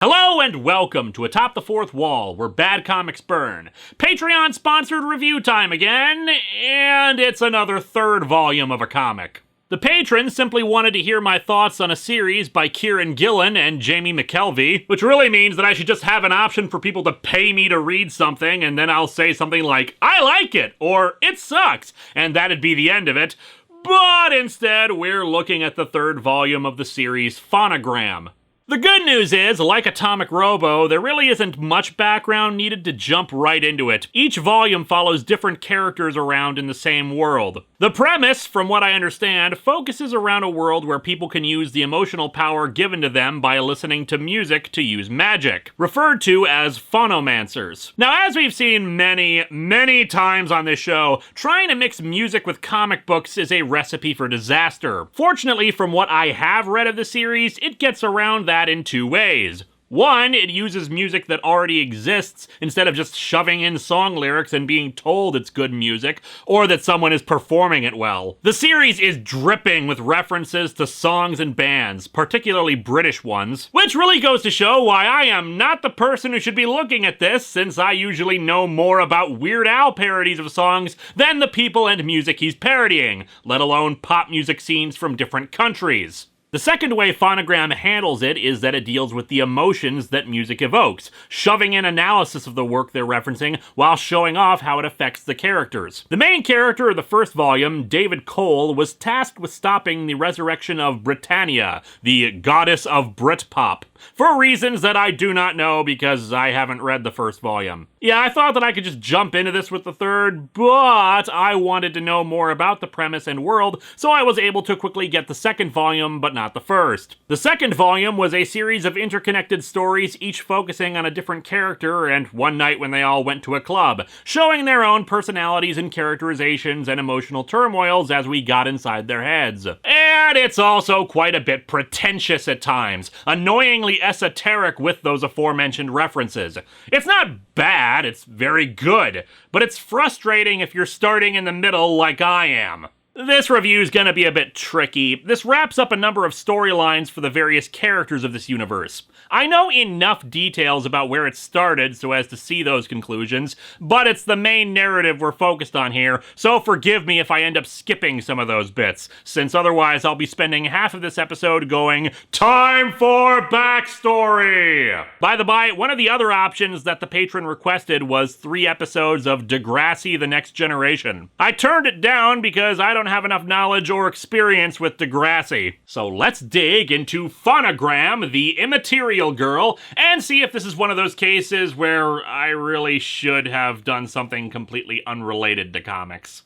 Hello and welcome to Atop the Fourth Wall, where bad comics burn. Patreon-sponsored review time again, and it's another third volume of a comic. The patrons simply wanted to hear my thoughts on a series by Kieran Gillen and Jamie McKelvey, which really means that I should just have an option for people to pay me to read something, and then I'll say something like, I like it, or it sucks, and that'd be the end of it. But instead, we're looking at the third volume of the series Phonogram. The good news is, like Atomic Robo, there really isn't much background needed to jump right into it. Each volume follows different characters around in the same world. The premise, from what I understand, focuses around a world where people can use the emotional power given to them by listening to music to use magic, referred to as phonomancers. Now, as we've seen many times on this show, trying to mix music with comic books is a recipe for disaster. Fortunately, from what I have read of the series, it gets around that in two ways. One, it uses music that already exists instead of just shoving in song lyrics and being told it's good music, or that someone is performing it well. The series is dripping with references to songs and bands, particularly British ones, which really goes to show why I am not the person who should be looking at this, since I usually know more about Weird Al parodies of songs than the people and music he's parodying, let alone pop music scenes from different countries. The second way Phonogram handles it is that it deals with the emotions that music evokes, shoving in analysis of the work they're referencing while showing off how it affects the characters. The main character of the first volume, David Cole, was tasked with stopping the resurrection of Britannia, the goddess of Britpop, for reasons that I do not know because I haven't read the first volume. Yeah, I thought that I could just jump into this with the third, but I wanted to know more about the premise and world, so I was able to quickly get the second volume, but not the first. The second volume was a series of interconnected stories, each focusing on a different character and one night when they all went to a club, showing their own personalities and characterizations and emotional turmoils as we got inside their heads. And it's also quite a bit pretentious at times, annoyingly esoteric with those aforementioned references. It's not bad, it's very good, but it's frustrating if you're starting in the middle like I am. This review's gonna be a bit tricky. This wraps up a number of storylines for the various characters of this universe. I know enough details about where it started so as to see those conclusions, but it's the main narrative we're focused on here, so forgive me if I end up skipping some of those bits, since otherwise I'll be spending half of this episode going, time for backstory! By the by, one of the other options that the patron requested was 3 episodes of Degrassi: The Next Generation. I turned it down because I don't have enough knowledge or experience with Degrassi. So let's dig into Phonogram, the Immaterial girl, and see if this is one of those cases where I really should have done something completely unrelated to comics.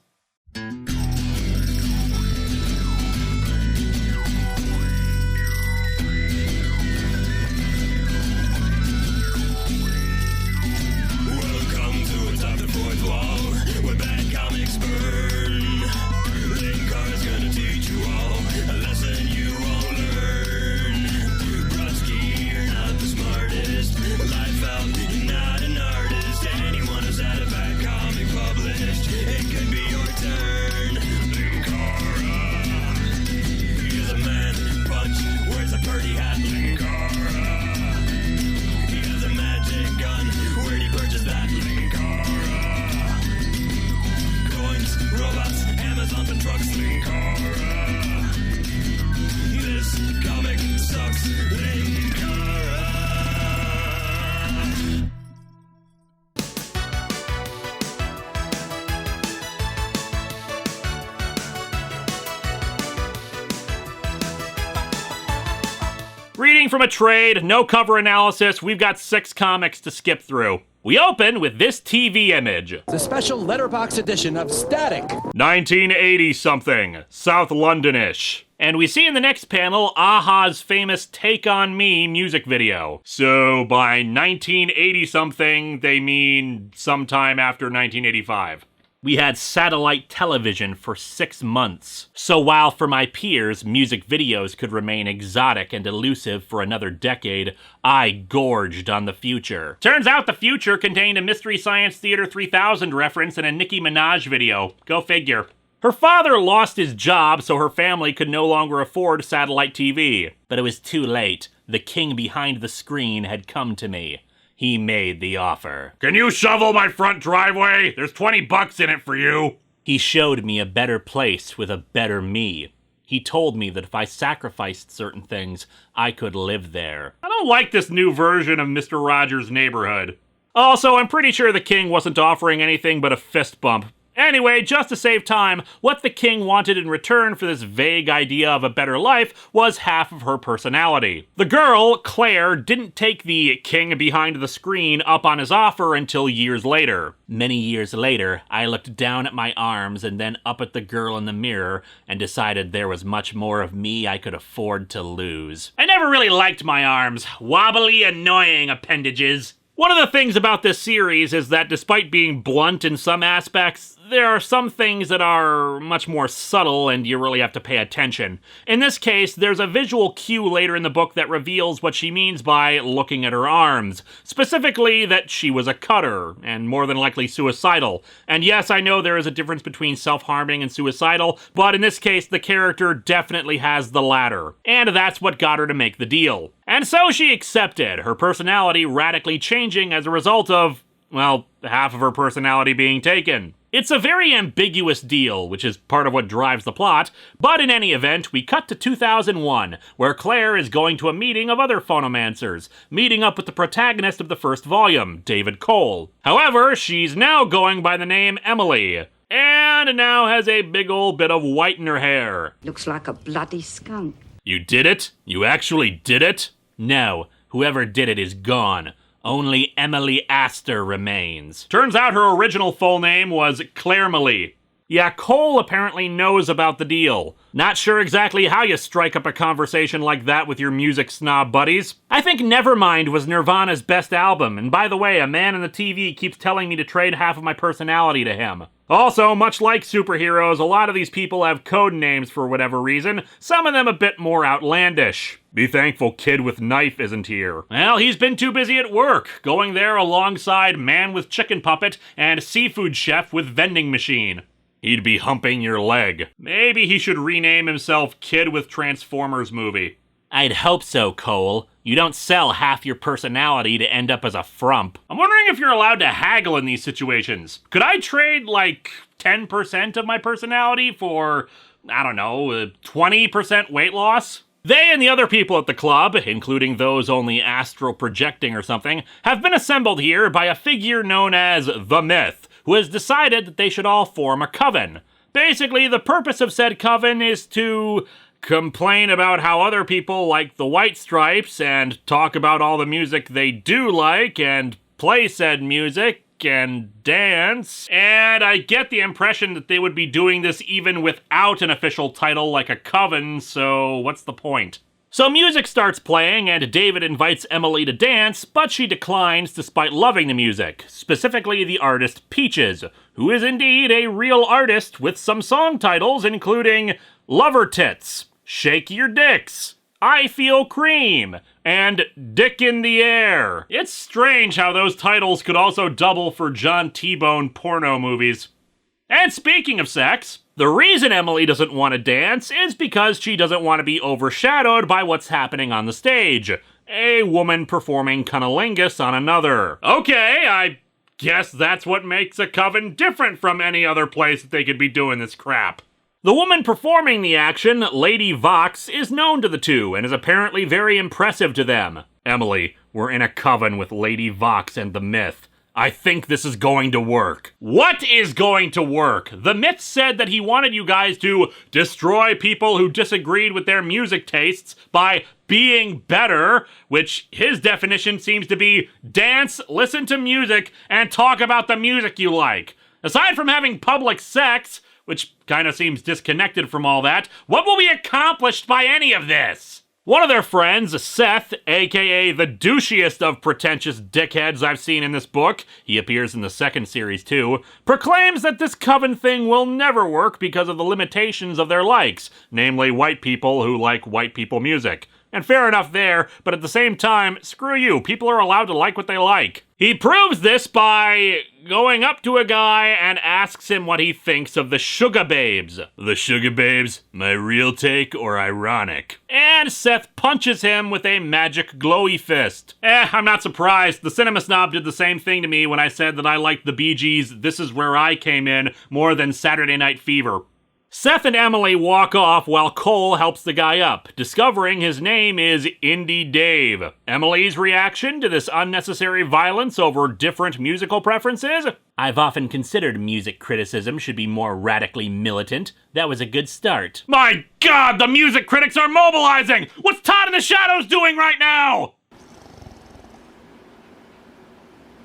Welcome to Atop the Fourth Wall, where bad comics burn. Linkara's gonna teach you all a lesson you won't learn. Brodsky, you're not the smartest. Life out, you're not an artist. Anyone who's had a bad comic published, it could be your turn. Linkara, he's a man punch, wears a birdie hat. Linkara, he has a magic gun. Where'd he purchase that? Linkara, coins, robots, Amazon and trucks. Linkara, this comic sucks. Linkara. Reading from a trade, no cover analysis, we've got 6 comics to skip through. We open with this TV image. The special letterbox edition of Static. 1980-something, South London-ish. And we see in the next panel Aha's famous Take On Me music video. So by 1980-something, they mean sometime after 1985. We had satellite television for 6 months. So while for my peers, music videos could remain exotic and elusive for another decade, I gorged on the future. Turns out the future contained a Mystery Science Theater 3000 reference and a Nicki Minaj video. Go figure. Her father lost his job, so her family could no longer afford satellite TV. But it was too late. the king behind the screen had come to me. He made the offer. "Can you shovel my front driveway? There's $20 in it for you." He showed me a better place with a better me. He told me that if I sacrificed certain things, I could live there. I don't like this new version of Mr. Rogers' Neighborhood. Also, I'm pretty sure the king wasn't offering anything but a fist bump. Anyway, just to save time, what the king wanted in return for this vague idea of a better life was half of her personality. The girl, Claire, didn't take the king behind the screen up on his offer until years later. Many years later, I looked down at my arms and then up at the girl in the mirror and decided there was much more of me I could afford to lose. I never really liked my arms. Wobbly, annoying appendages. One of the things about this series is that despite being blunt in some aspects, there are some things that are much more subtle and you really have to pay attention. In this case, there's a visual cue later in the book that reveals what she means by looking at her arms. Specifically, that she was a cutter, and more than likely suicidal. And yes, I know there is a difference between self-harming and suicidal, but in this case, the character definitely has the latter. And that's what got her to make the deal. And so she accepted, her personality radically changing as a result of, well, half of her personality being taken. It's a very ambiguous deal, which is part of what drives the plot, but in any event, we cut to 2001, where Claire is going to a meeting of other phonomancers, meeting up with the protagonist of the first volume, David Cole. However, she's now going by the name Emily, and now has a big old bit of white in her hair. Looks like a bloody skunk. You did it? You actually did it? No, whoever did it is gone. Only Emily Astor remains. Turns out her original full name was Claire Malie. Yeah, Cole apparently knows about the deal. Not sure exactly how you strike up a conversation like that with your music snob buddies. I think Nevermind was Nirvana's best album, and by the way, a man on the TV keeps telling me to trade half of my personality to him. Also, much like superheroes, a lot of these people have code names for whatever reason, some of them a bit more outlandish. Be thankful Kid with Knife isn't here. Well, he's been too busy at work, going there alongside Man with Chicken Puppet and Seafood Chef with Vending Machine. He'd be humping your leg. Maybe he should rename himself Kid with Transformers Movie. I'd hope so, Cole. You don't sell half your personality to end up as a frump. I'm wondering if you're allowed to haggle in these situations. Could I trade, like, 10% of my personality for, I don't know, 20% weight loss? They and the other people at the club, including those only astral projecting or something, have been assembled here by a figure known as The Myth, who has decided that they should all form a coven. Basically, the purpose of said coven is to complain about how other people like the White Stripes and talk about all the music they do like and play said music and dance. And I get the impression that they would be doing this even without an official title like a coven, so what's the point? So music starts playing, and David invites Emily to dance, but she declines despite loving the music, specifically the artist Peaches, who is indeed a real artist with some song titles including Lover Tits, Shake Your Dicks, I Feel Cream, and Dick in the Air. It's strange how those titles could also double for John T-Bone porno movies. And speaking of sex, the reason Emily doesn't want to dance is because she doesn't want to be overshadowed by what's happening on the stage. A woman performing cunnilingus on another. Okay, I guess that's what makes a coven different from any other place that they could be doing this crap. The woman performing the action, Lady Vox, is known to the two and is apparently very impressive to them. Emily, we're in a coven with Lady Vox and the Myth. I think this is going to work. What is going to work? The Myth said that he wanted you guys to destroy people who disagreed with their music tastes by being better, which his definition seems to be dance, listen to music, and talk about the music you like. Aside from having public sex, which kind of seems disconnected from all that, what will be accomplished by any of this? One of their friends, Seth, aka the douchiest of pretentious dickheads I've seen in this book, he appears in the second series too, proclaims that this coven thing will never work because of the limitations of their likes, namely white people who like white people music. And fair enough there, but at the same time, screw you, people are allowed to like what they like. He proves this by going up to a guy and asks him what he thinks of the Sugar Babes. The Sugar Babes, my real take or ironic? And Seth punches him with a magic glowy fist. I'm not surprised. The Cinema Snob did the same thing to me when I said that I liked the Bee Gees' This Is Where I Came In more than Saturday Night Fever. Seth and Emily walk off while Cole helps the guy up, discovering his name is Indie Dave. Emily's reaction to this unnecessary violence over different musical preferences? I've often considered music criticism should be more radically militant. That was a good start. My God, the music critics are mobilizing! What's Todd in the Shadows doing right now?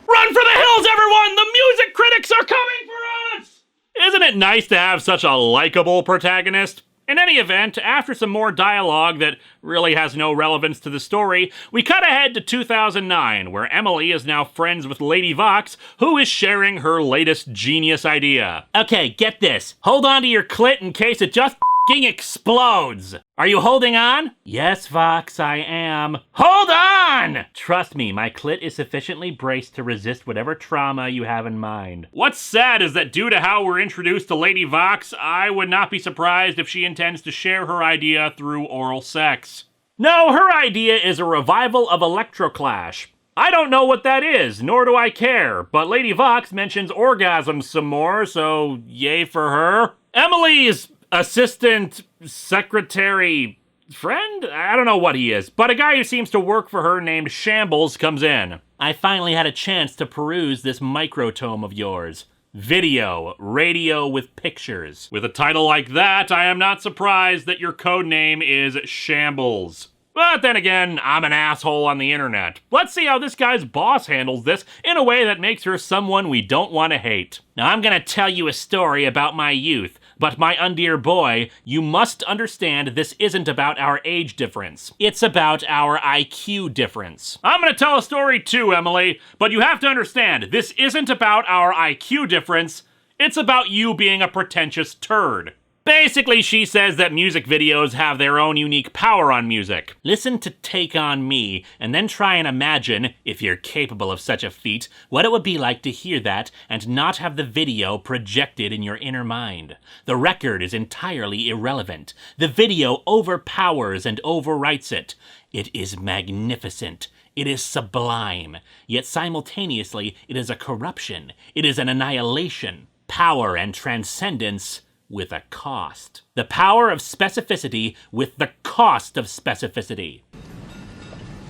Run for the hills, everyone! The music critics are coming for us! Isn't it nice to have such a likable protagonist? In any event, after some more dialogue that really has no relevance to the story, we cut ahead to 2009, where Emily is now friends with Lady Vox, who is sharing her latest genius idea. Okay, get this. Hold on to your clit in case it just explodes. Are you holding on? Yes, Vox, I am. Hold on! Trust me, my clit is sufficiently braced to resist whatever trauma you have in mind. What's sad is that due to how we're introduced to Lady Vox, I would not be surprised if she intends to share her idea through oral sex. No, her idea is a revival of Electroclash. I don't know what that is, nor do I care, but Lady Vox mentions orgasms some more, so yay for her. Emily's assistant, secretary, friend? I don't know what he is, but a guy who seems to work for her named Shambles comes in. I finally had a chance to peruse this microtome of yours. Video, radio with pictures. With a title like that, I am not surprised that your code name is Shambles. But then again, I'm an asshole on the internet. Let's see how this guy's boss handles this in a way that makes her someone we don't want to hate. Now I'm gonna tell you a story about my youth, but my undear boy, you must understand this isn't about our age difference. It's about our IQ difference. I'm gonna tell a story too, Emily, but you have to understand, this isn't about our IQ difference, it's about you being a pretentious turd. Basically, she says that music videos have their own unique power on music. Listen to Take On Me, and then try and imagine, if you're capable of such a feat, what it would be like to hear that and not have the video projected in your inner mind. The record is entirely irrelevant. The video overpowers and overwrites it. It is magnificent. It is sublime. Yet simultaneously, it is a corruption. It is an annihilation. Power and transcendence with a cost. The power of specificity with the cost of specificity.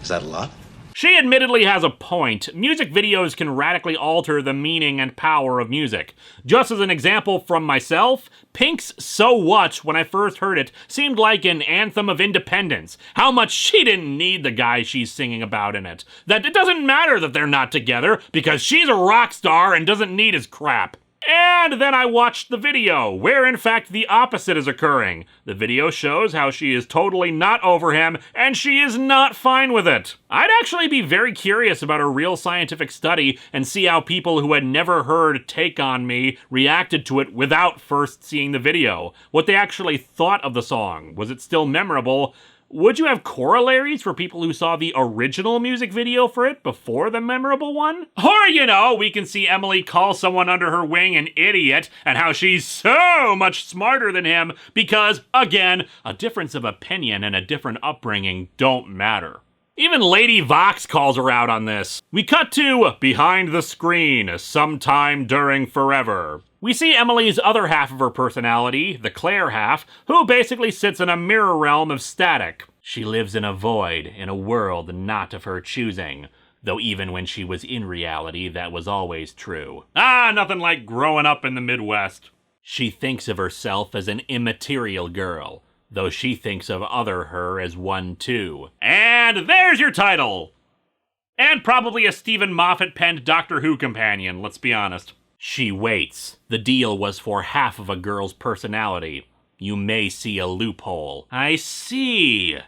Is that a lot? She admittedly has a point. Music videos can radically alter the meaning and power of music. Just as an example from myself, Pink's So What, when I first heard it, seemed like an anthem of independence. How much she didn't need the guy she's singing about in it. That it doesn't matter that they're not together, because she's a rock star and doesn't need his crap. And then I watched the video, where in fact the opposite is occurring. The video shows how she is totally not over him, and she is not fine with it. I'd actually be very curious about a real scientific study and see how people who had never heard Take On Me reacted to it without first seeing the video. What they actually thought of the song. Was it still memorable? Would you have corollaries for people who saw the original music video for it before the memorable one? Or, you know, we can see Emily call someone under her wing an idiot and how she's so much smarter than him because, again, a difference of opinion and a different upbringing don't matter. Even Lady Vox calls her out on this. We cut to behind the screen, sometime during forever. We see Emily's other half of her personality, the Claire half, who basically sits in a mirror realm of static. She lives in a void, in a world not of her choosing. Though even when she was in reality, that was always true. Nothing like growing up in the Midwest. She thinks of herself as an immaterial girl, though she thinks of other her as one too. And there's your title! And probably a Stephen Moffat-penned Doctor Who companion, let's be honest. She waits. The deal was for half of a girl's personality. You may see a loophole. I see.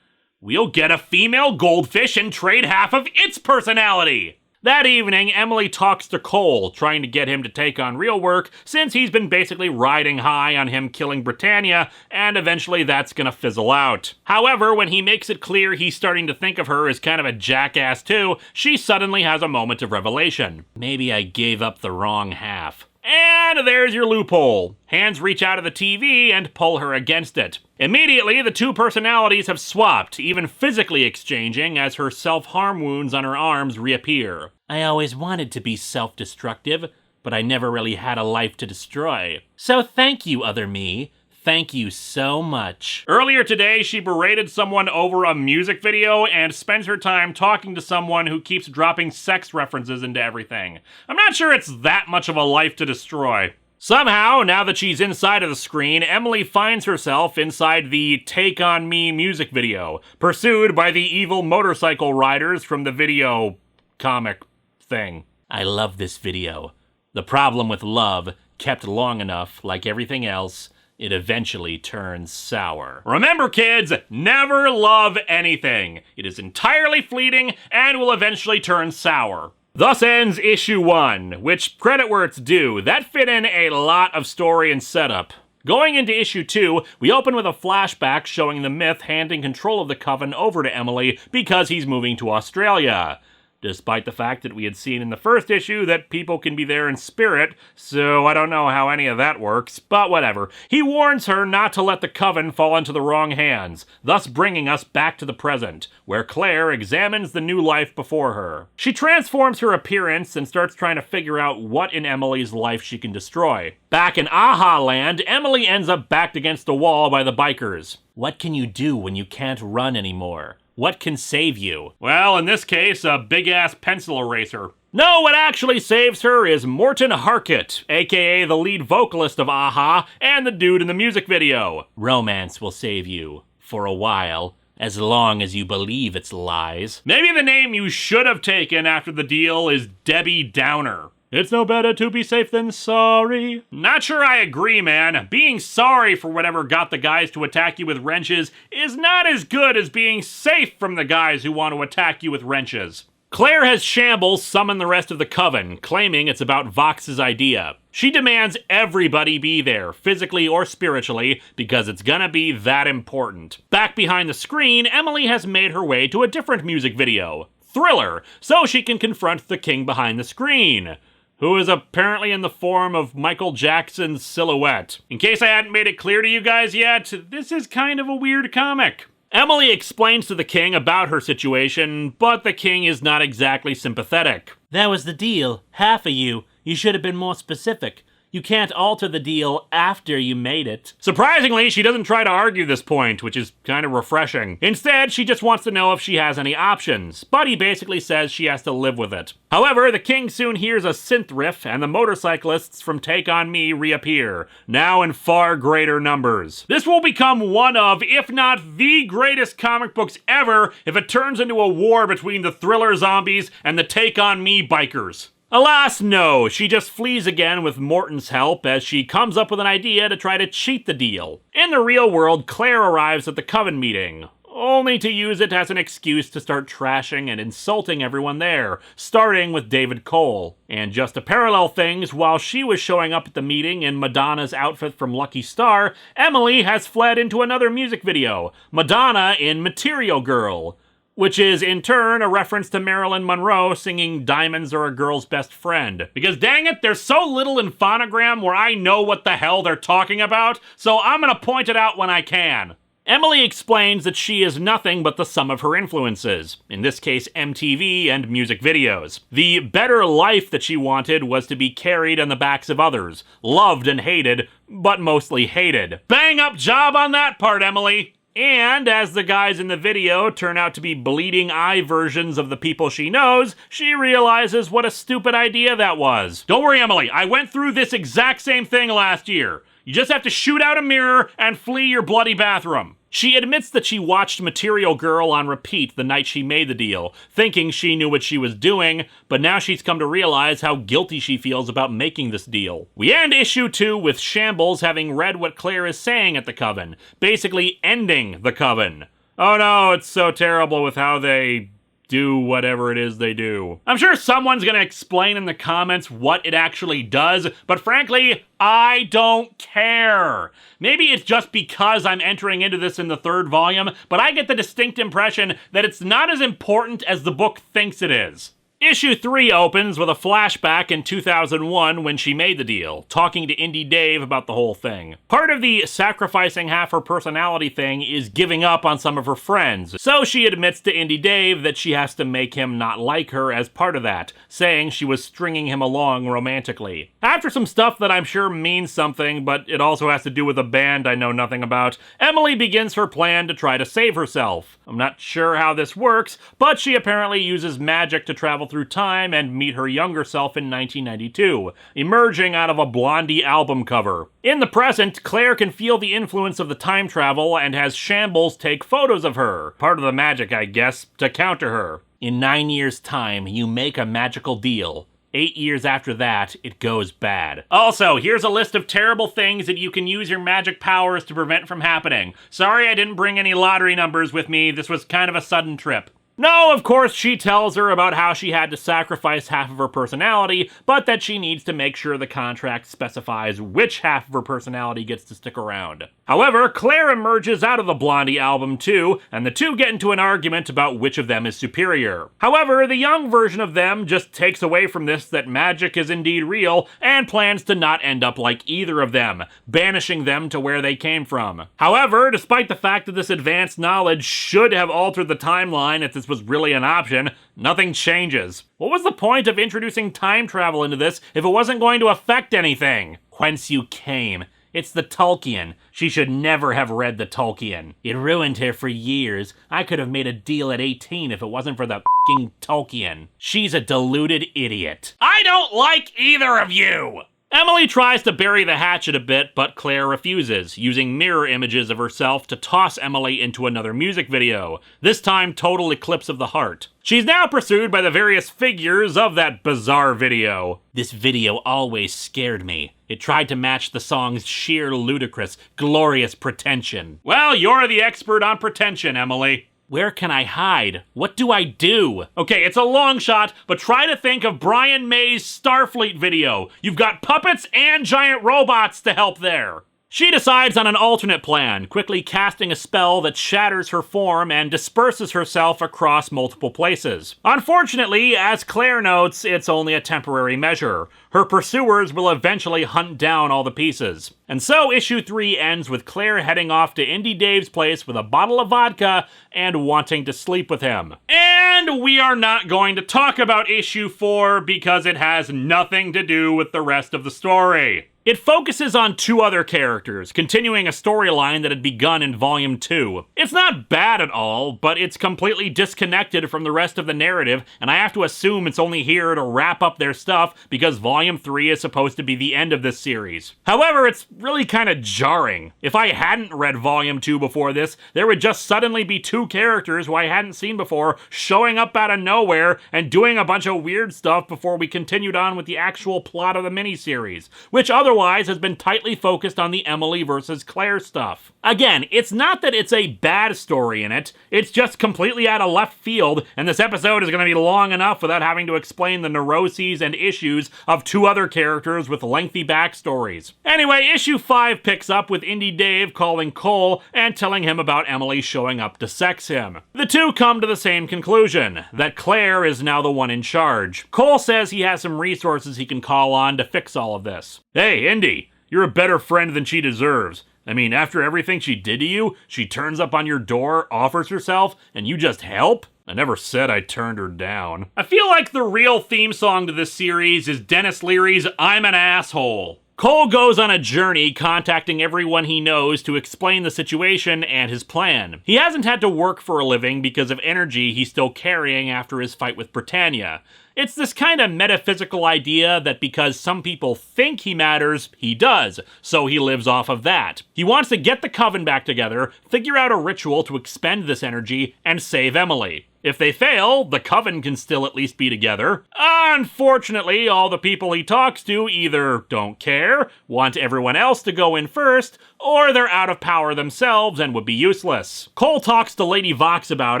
We'll get a female goldfish and trade half of its personality. That evening, Emily talks to Cole, trying to get him to take on real work since he's been basically riding high on him killing Britannia, and eventually that's gonna fizzle out. However, when he makes it clear he's starting to think of her as kind of a jackass too, she suddenly has a moment of revelation. Maybe I gave up the wrong half. And there's your loophole. Hands reach out of the TV and pull her against it. Immediately, the two personalities have swapped, even physically exchanging as her self-harm wounds on her arms reappear. I always wanted to be self-destructive, but I never really had a life to destroy. So thank you, other me. Thank you so much. Earlier today, she berated someone over a music video and spends her time talking to someone who keeps dropping sex references into everything. I'm not sure it's that much of a life to destroy. Somehow, now that she's inside of the screen, Emily finds herself inside the Take On Me music video, pursued by the evil motorcycle riders from the video comic thing. I love this video. The problem with love, kept long enough, like everything else, it eventually turns sour. Remember, kids, never love anything. It is entirely fleeting and will eventually turn sour. Thus ends issue 1, which, credit where it's due, that fit in a lot of story and setup. Going into issue 2, we open with a flashback showing the Myth handing control of the Coven over to Emily because he's moving to Australia. Despite the fact that we had seen in the first issue that people can be there in spirit, so I don't know how any of that works, but whatever. He warns her not to let the Coven fall into the wrong hands, thus bringing us back to the present, where Claire examines the new life before her. She transforms her appearance and starts trying to figure out what in Emily's life she can destroy. Back in Aha Land, Emily ends up backed against the wall by the bikers. What can you do when you can't run anymore? What can save you? Well, in this case, a big-ass pencil eraser. No, what actually saves her is Morton Harkett, aka the lead vocalist of Aha, and the dude in the music video. Romance will save you. For a while. As long as you believe it's lies. Maybe the name you should have taken after the deal is Debbie Downer. It's no better to be safe than sorry. Not sure I agree, man. Being sorry for whatever got the guys to attack you with wrenches is not as good as being safe from the guys who want to attack you with wrenches. Claire has Shambles summon the rest of the Coven, claiming it's about Vox's idea. She demands everybody be there, physically or spiritually, because it's gonna be that important. Back behind the screen, Emily has made her way to a different music video, Thriller, so she can confront the king behind the screen, who is apparently in the form of Michael Jackson's silhouette. In case I hadn't made it clear to you guys yet, this is kind of a weird comic. Emily explains to the king about her situation, but the king is not exactly sympathetic. That was the deal. Half of you. You should have been more specific. You can't alter the deal after you made it. Surprisingly, she doesn't try to argue this point, which is kind of refreshing. Instead, she just wants to know if she has any options, but he basically says she has to live with it. However, the king soon hears a synth riff, and the motorcyclists from Take On Me reappear, now in far greater numbers. This will become one of, if not the greatest comic books ever, if it turns into a war between the Thriller zombies and the Take On Me bikers. Alas, no, she just flees again with Morton's help as she comes up with an idea to try to cheat the deal. In the real world, Claire arrives at the Coven meeting, only to use it as an excuse to start trashing and insulting everyone there, starting with David Cole. And just to parallel things, while she was showing up at the meeting in Madonna's outfit from Lucky Star, Emily has fled into another music video, Madonna in Material Girl, which is, in turn, a reference to Marilyn Monroe singing Diamonds Are a Girl's Best Friend. Because dang it, there's so little in Phonogram where I know what the hell they're talking about, so I'm gonna point it out when I can. Emily explains that she is nothing but the sum of her influences, in this case MTV and music videos. The better life that she wanted was to be carried on the backs of others, loved and hated, but mostly hated. Bang up job on that part, Emily! And as the guys in the video turn out to be bleeding eye versions of the people she knows, she realizes what a stupid idea that was. Don't worry, Emily, I went through this exact same thing last year. You just have to shoot out a mirror and flee your bloody bathroom. She admits that she watched Material Girl on repeat the night she made the deal, thinking she knew what she was doing, but now she's come to realize how guilty she feels about making this deal. We end issue 2 with Shambles having read what Claire is saying at the Coven, basically ending the Coven. Oh no, it's so terrible with how they do whatever it is they do. I'm sure someone's gonna explain in the comments what it actually does, but frankly, I don't care. Maybe it's just because I'm entering into this in the third volume, but I get the distinct impression that it's not as important as the book thinks it is. Issue 3 opens with a flashback in 2001 when she made the deal, talking to Indy Dave about the whole thing. Part of the sacrificing half her personality thing is giving up on some of her friends, so she admits to Indy Dave that she has to make him not like her as part of that, saying she was stringing him along romantically. After some stuff that I'm sure means something, but it also has to do with a band I know nothing about, Emily begins her plan to try to save herself. I'm not sure how this works, but she apparently uses magic to travel through time and meet her younger self in 1992, emerging out of a Blondie album cover. In the present, Claire can feel the influence of the time travel and has Shambles take photos of her. Part of the magic, I guess, to counter her. In 9 years' time, you make a magical deal. 8 years after that, it goes bad. Also, here's a list of terrible things that you can use your magic powers to prevent from happening. Sorry I didn't bring any lottery numbers with me, this was kind of a sudden trip. No, of course, she tells her about how she had to sacrifice half of her personality, but that she needs to make sure the contract specifies which half of her personality gets to stick around. However, Claire emerges out of the Blondie album too, and the two get into an argument about which of them is superior. However, the young version of them just takes away from this that magic is indeed real, and plans to not end up like either of them, banishing them to where they came from. However, despite the fact that this advanced knowledge should have altered the timeline if this was really an option, nothing changes. What was the point of introducing time travel into this if it wasn't going to affect anything? Whence you came. It's the Tolkien. She should never have read the Tolkien. It ruined her for years. I could have made a deal at 18 if it wasn't for the f***ing Tolkien. She's a deluded idiot. I don't like either of you! Emily tries to bury the hatchet a bit, but Claire refuses, using mirror images of herself to toss Emily into another music video, this time Total Eclipse of the Heart. She's now pursued by the various figures of that bizarre video. This video always scared me. It tried to match the song's sheer ludicrous, glorious pretension. Well, you're the expert on pretension, Emily. Where can I hide? What do I do? Okay, it's a long shot, but try to think of Brian May's Starfleet video. You've got puppets and giant robots to help there. She decides on an alternate plan, quickly casting a spell that shatters her form and disperses herself across multiple places. Unfortunately, as Claire notes, it's only a temporary measure. Her pursuers will eventually hunt down all the pieces. And so issue 3 ends with Claire heading off to Indy Dave's place with a bottle of vodka and wanting to sleep with him. And we are not going to talk about issue 4 because it has nothing to do with the rest of the story. It focuses on two other characters, continuing a storyline that had begun in Volume 2. It's not bad at all, but it's completely disconnected from the rest of the narrative, and I have to assume it's only here to wrap up their stuff because Volume 3 is supposed to be the end of this series. However, it's really kind of jarring. If I hadn't read Volume 2 before this, there would just suddenly be two characters who I hadn't seen before showing up out of nowhere and doing a bunch of weird stuff before we continued on with the actual plot of the miniseries, which otherwise has been tightly focused on the Emily versus Claire stuff. Again, it's not that it's a bad story in it, it's just completely out of left field, and this episode is going to be long enough without having to explain the neuroses and issues of two other characters with lengthy backstories. Anyway, issue 5 picks up with Indy Dave calling Cole and telling him about Emily showing up to sex him. The two come to the same conclusion, that Claire is now the one in charge. Cole says he has some resources he can call on to fix all of this. Hey, Indy, you're a better friend than she deserves. I mean, after everything she did to you, she turns up on your door, offers herself, and you just help? I never said I turned her down. I feel like the real theme song to this series is Dennis Leary's I'm an Asshole. Cole goes on a journey contacting everyone he knows to explain the situation and his plan. He hasn't had to work for a living because of energy he's still carrying after his fight with Britannia. It's this kind of metaphysical idea that because some people think he matters, he does, so he lives off of that. He wants to get the Coven back together, figure out a ritual to expend this energy, and save Emily. If they fail, the Coven can still at least be together. Unfortunately, all the people he talks to either don't care, want everyone else to go in first, or they're out of power themselves and would be useless. Cole talks to Lady Vox about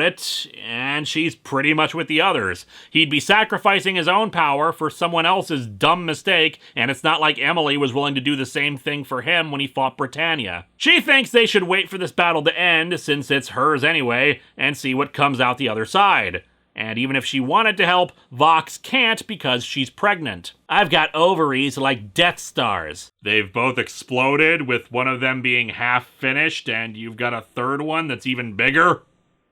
it, and she's pretty much with the others. He'd be sacrificing his own power for someone else's dumb mistake, and it's not like Emily was willing to do the same thing for him when he fought Britannia. She thinks they should wait for this battle to end, since it's hers anyway, and see what comes out the other side. And even if she wanted to help, Vox can't because she's pregnant. I've got ovaries like Death Stars. They've both exploded, with one of them being half finished, and you've got a third one that's even bigger?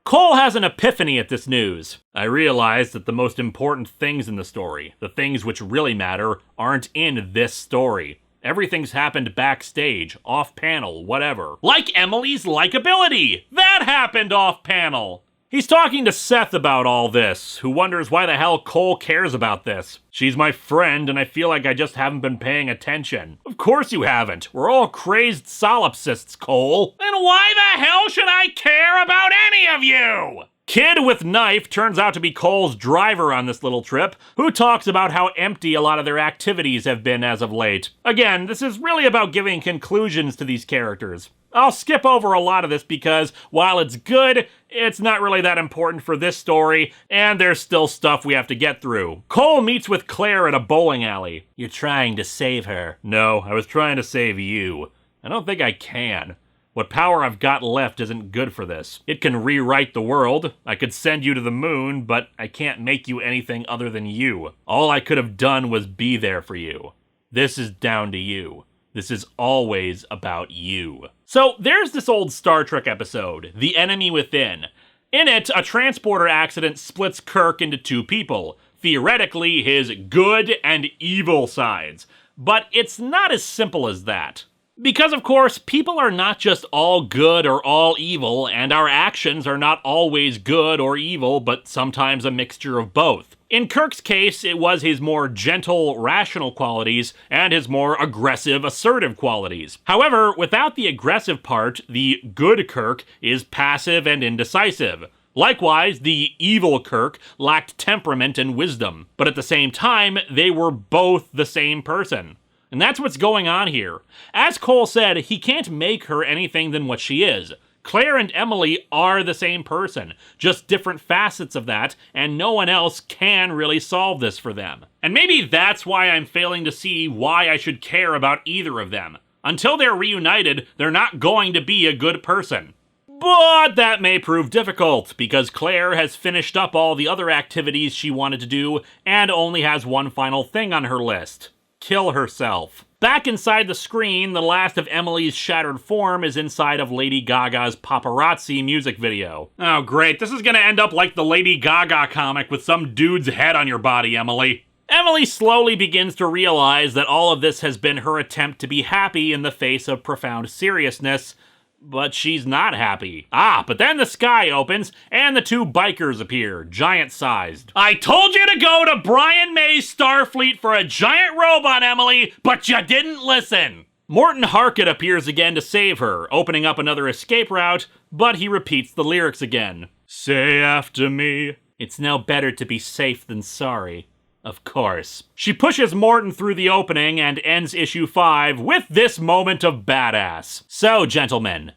Cole has an epiphany at this news. I realize that the most important things in the story, the things which really matter, aren't in this story. Everything's happened backstage, off-panel, whatever. Like Emily's likability! That happened off-panel! He's talking to Seth about all this, who wonders why the hell Cole cares about this. She's my friend, and I feel like I just haven't been paying attention. Of course you haven't. We're all crazed solipsists, Cole. Then why the hell should I care about any of you? Kid with Knife turns out to be Cole's driver on this little trip, who talks about how empty a lot of their activities have been as of late. Again, this is really about giving conclusions to these characters. I'll skip over a lot of this because, while it's good, it's not really that important for this story, and there's still stuff we have to get through. Cole meets with Claire at a bowling alley. You're trying to save her. No, I was trying to save you. I don't think I can. What power I've got left isn't good for this. It can rewrite the world. I could send you to the moon, but I can't make you anything other than you. All I could have done was be there for you. This is down to you. This is always about you. So there's this old Star Trek episode, The Enemy Within. In it, a transporter accident splits Kirk into two people, theoretically his good and evil sides. But it's not as simple as that. Because, of course, people are not just all good or all evil, and our actions are not always good or evil, but sometimes a mixture of both. In Kirk's case, it was his more gentle, rational qualities and his more aggressive, assertive qualities. However, without the aggressive part, the good Kirk is passive and indecisive. Likewise, the evil Kirk lacked temperament and wisdom, but at the same time, they were both the same person. And that's what's going on here. As Cole said, he can't make her anything than what she is. Claire and Emily are the same person, just different facets of that, and no one else can really solve this for them. And maybe that's why I'm failing to see why I should care about either of them. Until they're reunited, they're not going to be a good person. But that may prove difficult, because Claire has finished up all the other activities she wanted to do, and only has one final thing on her list. Kill herself. Back inside the screen, the last of Emily's shattered form is inside of Lady Gaga's Paparazzi music video. Oh great, this is gonna end up like the Lady Gaga comic with some dude's head on your body, Emily. Emily slowly begins to realize that all of this has been her attempt to be happy in the face of profound seriousness, but she's not happy. But then the sky opens, and the two bikers appear, giant-sized. I told you to go to Brian May's Starfleet for a giant robot, Emily, but you didn't listen! Morton Harkett appears again to save her, opening up another escape route, but he repeats the lyrics again. Say after me. It's now better to be safe than sorry. Of course. She pushes Morton through the opening and ends issue 5 with this moment of badass. So, gentlemen,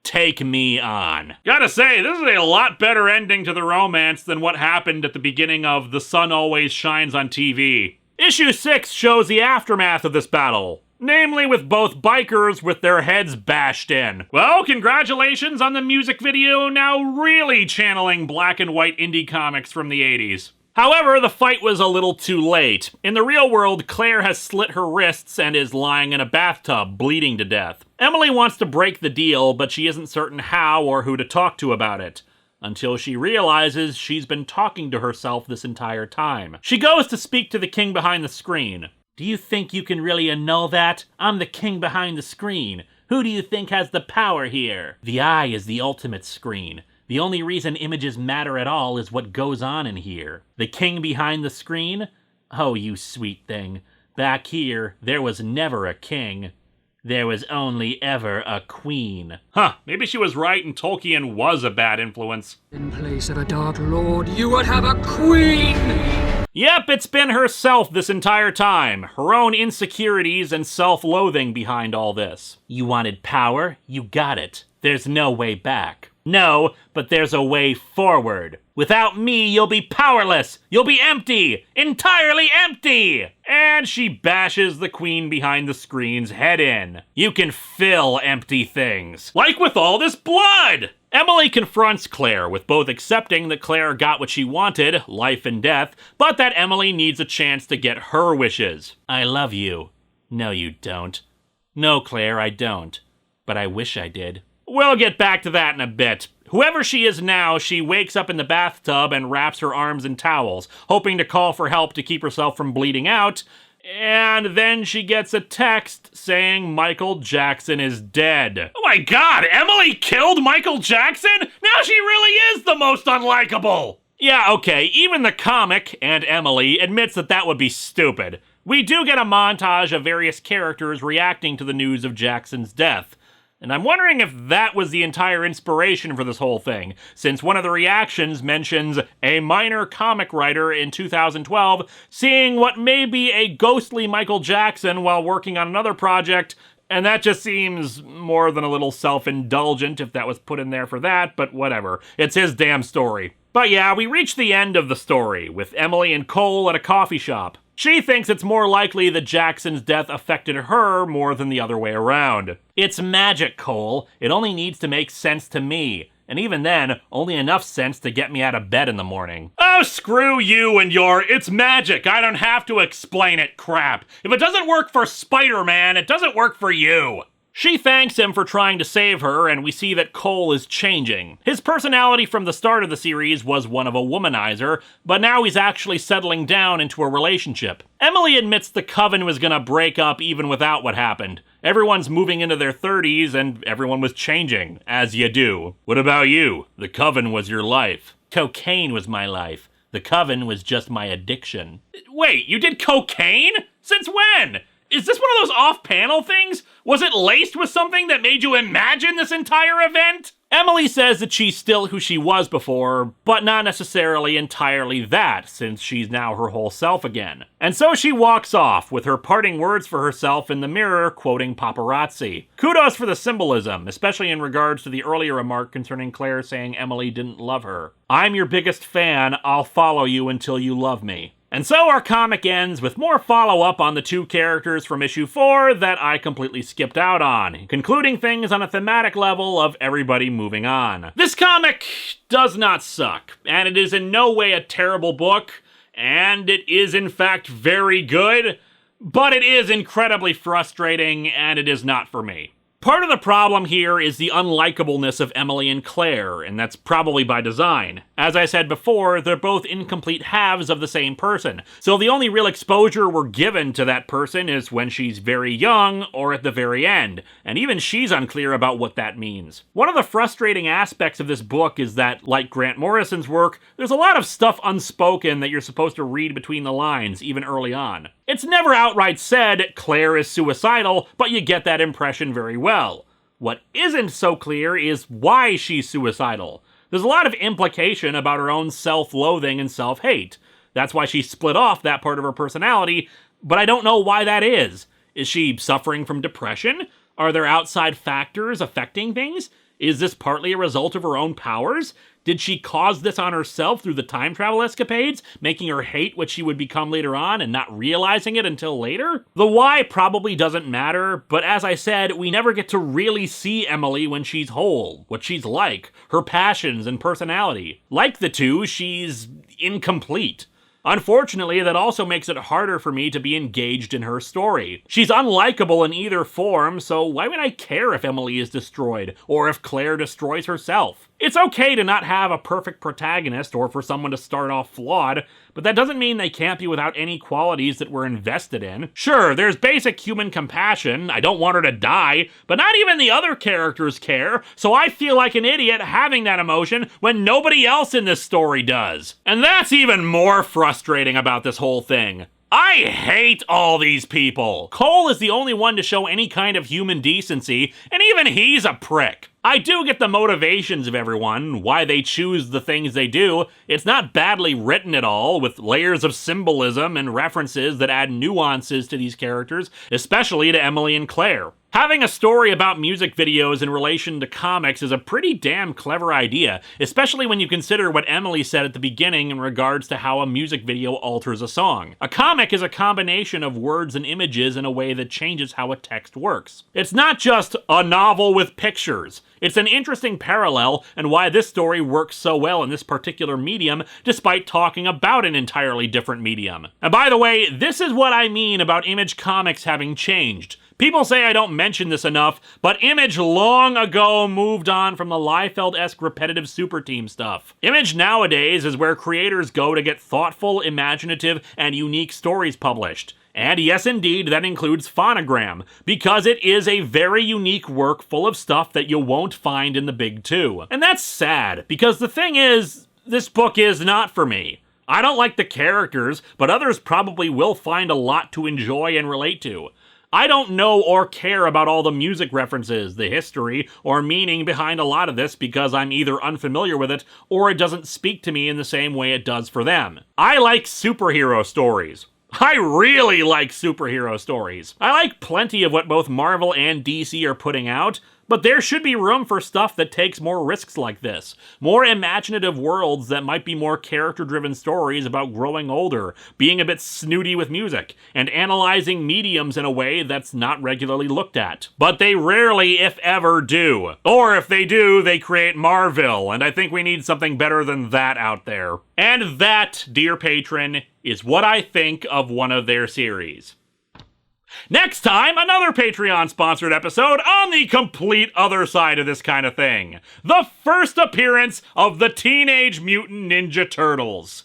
take me on. Gotta say, this is a lot better ending to the romance than what happened at the beginning of The Sun Always Shines on TV. Issue 6 shows the aftermath of this battle, namely with both bikers with their heads bashed in. Well, congratulations on the music video, now really channeling black and white indie comics from the 80s. However, the fight was a little too late. In the real world, Claire has slit her wrists and is lying in a bathtub, bleeding to death. Emily wants to break the deal, but she isn't certain how or who to talk to about it, until she realizes she's been talking to herself this entire time. She goes to speak to the king behind the screen. Do you think you can really annul that? I'm the king behind the screen. Who do you think has the power here? The eye is the ultimate screen. The only reason images matter at all is what goes on in here. The king behind the screen? Oh, you sweet thing. Back here, there was never a king. There was only ever a queen. Maybe she was right and Tolkien was a bad influence. In place of a dark lord, you would have a queen! Yep, it's been herself this entire time. Her own insecurities and self-loathing behind all this. You wanted power? You got it. There's no way back. No, but there's a way forward. Without me, you'll be powerless. You'll be empty. Entirely empty. And she bashes the queen behind the screen's head in. You can fill empty things. Like with all this blood! Emily confronts Claire with both accepting that Claire got what she wanted, life and death, but that Emily needs a chance to get her wishes. I love you. No, you don't. No, Claire, I don't. But I wish I did. We'll get back to that in a bit. Whoever she is now, she wakes up in the bathtub and wraps her arms in towels, hoping to call for help to keep herself from bleeding out, and then she gets a text saying Michael Jackson is dead. Oh my god, Emily killed Michael Jackson? Now she really is the most unlikable! Yeah, okay, even the comic, and Emily, admits that that would be stupid. We do get a montage of various characters reacting to the news of Jackson's death. And I'm wondering if that was the entire inspiration for this whole thing, since one of the reactions mentions a minor comic writer in 2012 seeing what may be a ghostly Michael Jackson while working on another project, and that just seems more than a little self-indulgent if that was put in there for that, but whatever. It's his damn story. But yeah, we reach the end of the story, with Emily and Cole at a coffee shop. She thinks it's more likely that Jackson's death affected her more than the other way around. It's magic, Cole. It only needs to make sense to me. And even then, only enough sense to get me out of bed in the morning. Oh, screw you and your "it's magic, I don't have to explain it" crap. If it doesn't work for Spider-Man, it doesn't work for you. She thanks him for trying to save her, and we see that Cole is changing. His personality from the start of the series was one of a womanizer, but now he's actually settling down into a relationship. Emily admits the Coven was gonna break up even without what happened. Everyone's moving into their 30s, and everyone was changing, as you do. What about you? The Coven was your life. Cocaine was my life. The Coven was just my addiction. Wait, you did cocaine? Since when? Is this one of those off-panel things? Was it laced with something that made you imagine this entire event? Emily says that she's still who she was before, but not necessarily entirely that, since she's now her whole self again. And so she walks off, with her parting words for herself in the mirror quoting paparazzi. Kudos for the symbolism, especially in regards to the earlier remark concerning Claire saying Emily didn't love her. I'm your biggest fan, I'll follow you until you love me. And so our comic ends with more follow-up on the two characters from issue 4 that I completely skipped out on, concluding things on a thematic level of everybody moving on. This comic does not suck, and it is in no way a terrible book, and it is in fact very good, but it is incredibly frustrating, and it is not for me. Part of the problem here is the unlikableness of Emily and Claire, and that's probably by design. As I said before, they're both incomplete halves of the same person, so the only real exposure we're given to that person is when she's very young or at the very end, and even she's unclear about what that means. One of the frustrating aspects of this book is that, like Grant Morrison's work, there's a lot of stuff unspoken that you're supposed to read between the lines, even early on. It's never outright said Claire is suicidal, but you get that impression very well. What isn't so clear is why she's suicidal. There's a lot of implication about her own self-loathing and self-hate. That's why she split off that part of her personality, but I don't know why that is. Is she suffering from depression? Are there outside factors affecting things? Is this partly a result of her own powers? Did she cause this on herself through the time travel escapades, making her hate what she would become later on and not realizing it until later? The why probably doesn't matter, but as I said, we never get to really see Emily when she's whole, what she's like, her passions and personality. Like the two, she's incomplete. Unfortunately, that also makes it harder for me to be engaged in her story. She's unlikable in either form, so why would I care if Emily is destroyed, or if Claire destroys herself? It's okay to not have a perfect protagonist or for someone to start off flawed, but that doesn't mean they can't be without any qualities that we're invested in. Sure, there's basic human compassion, I don't want her to die, but not even the other characters care, so I feel like an idiot having that emotion when nobody else in this story does. And that's even more frustrating about this whole thing. I hate all these people. Cole is the only one to show any kind of human decency, and even he's a prick. I do get the motivations of everyone, why they choose the things they do. It's not badly written at all, with layers of symbolism and references that add nuances to these characters, especially to Emily and Claire. Having a story about music videos in relation to comics is a pretty damn clever idea, especially when you consider what Emily said at the beginning in regards to how a music video alters a song. A comic is a combination of words and images in a way that changes how a text works. It's not just a novel with pictures. It's an interesting parallel and why this story works so well in this particular medium, despite talking about an entirely different medium. And by the way, this is what I mean about Image Comics having changed. People say I don't mention this enough, but Image long ago moved on from the Liefeld-esque repetitive super team stuff. Image nowadays is where creators go to get thoughtful, imaginative, and unique stories published. And yes, indeed, that includes Phonogram, because it is a very unique work full of stuff that you won't find in the big two. And that's sad, because the thing is, this book is not for me. I don't like the characters, but others probably will find a lot to enjoy and relate to. I don't know or care about all the music references, the history, or meaning behind a lot of this because I'm either unfamiliar with it or it doesn't speak to me in the same way it does for them. I like superhero stories. I really like superhero stories. I like plenty of what both Marvel and DC are putting out, but there should be room for stuff that takes more risks like this. More imaginative worlds that might be more character-driven stories about growing older, being a bit snooty with music, and analyzing mediums in a way that's not regularly looked at. But they rarely, if ever, do. Or if they do, they create Marvel, and I think we need something better than that out there. And that, dear patron, is what I think of one of their series. Next time, another Patreon-sponsored episode on the complete other side of this kind of thing. The first appearance of the Teenage Mutant Ninja Turtles.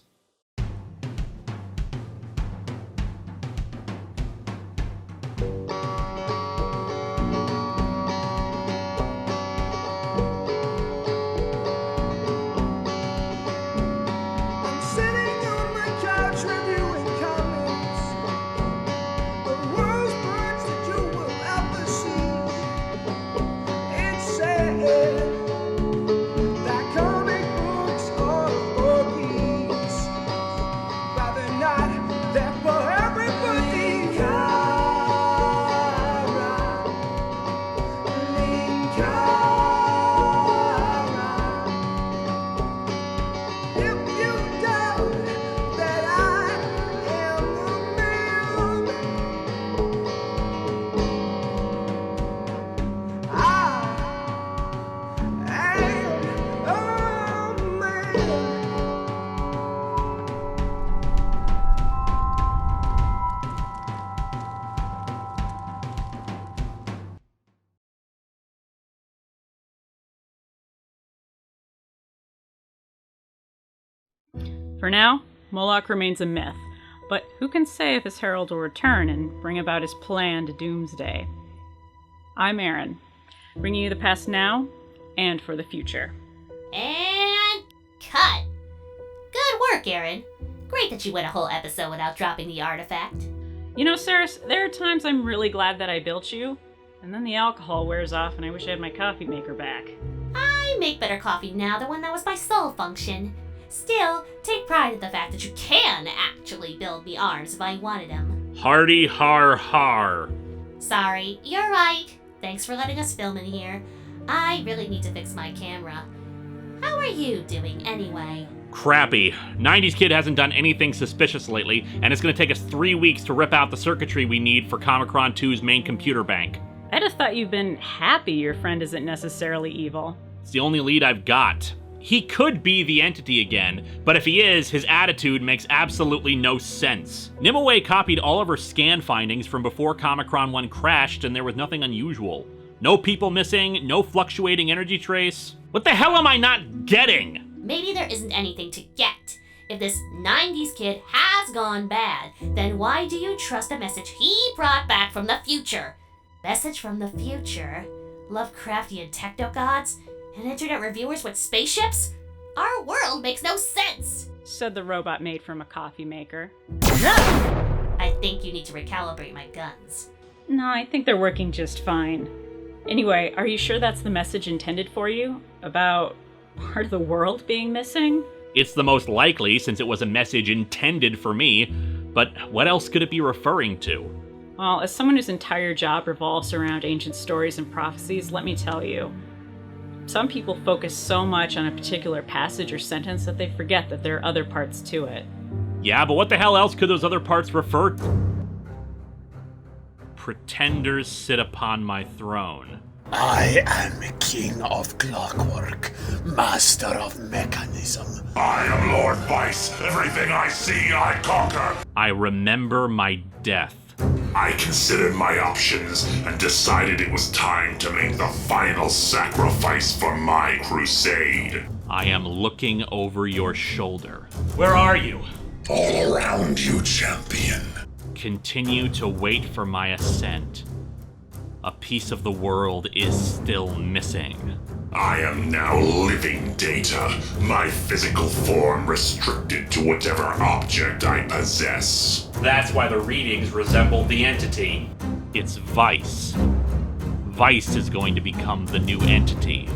For now, Moloch remains a myth, but who can say if his herald will return and bring about his planned doomsday? I'm Aaron, bringing you the past now and for the future. And cut! Good work, Aaron. Great that you went a whole episode without dropping the artifact. You know, Saris, there are times I'm really glad that I built you, and then the alcohol wears off and I wish I had my coffee maker back. I make better coffee now than when that was my sole function. Still, take pride in the fact that you can actually build me arms if I wanted them. Hardy har har. Sorry, you're right. Thanks for letting us film in here. I really need to fix my camera. How are you doing anyway? Crappy. 90s Kid hasn't done anything suspicious lately, and it's gonna take us 3 weeks to rip out the circuitry we need for Comicron 2's main computer bank. I'd have thought you've been happy your friend isn't necessarily evil. It's the only lead I've got. He could be the entity again, but if he is, his attitude makes absolutely no sense. Nimue copied all of her scan findings from before Comicron 1 crashed, and there was nothing unusual. No people missing, no fluctuating energy trace. What the hell am I not getting? Maybe there isn't anything to get. If this 90s kid has gone bad, then why do you trust a message he brought back from the future? Message from the future? Lovecraftian techno-gods? And internet reviewers with spaceships? Our world makes no sense! Said the robot made from a coffee maker. I think you need to recalibrate my guns. No, I think they're working just fine. Anyway, are you sure that's the message intended for you? About part of the world being missing? It's the most likely, since it was a message intended for me, but what else could it be referring to? Well, as someone whose entire job revolves around ancient stories and prophecies, let me tell you. Some people focus so much on a particular passage or sentence that they forget that there are other parts to it. Yeah, but what the hell else could those other parts refer to? Pretenders sit upon my throne. I am king of clockwork, master of mechanism. I am Lord Vice. Everything I see, I conquer. I remember my death. I considered my options and decided it was time to make the final sacrifice for my crusade. I am looking over your shoulder. Where are you? All around you, champion. Continue to wait for my ascent. A piece of the world is still missing. I am now living data, my physical form restricted to whatever object I possess. That's why the readings resemble the entity. It's Vice. Vice is going to become the new entity.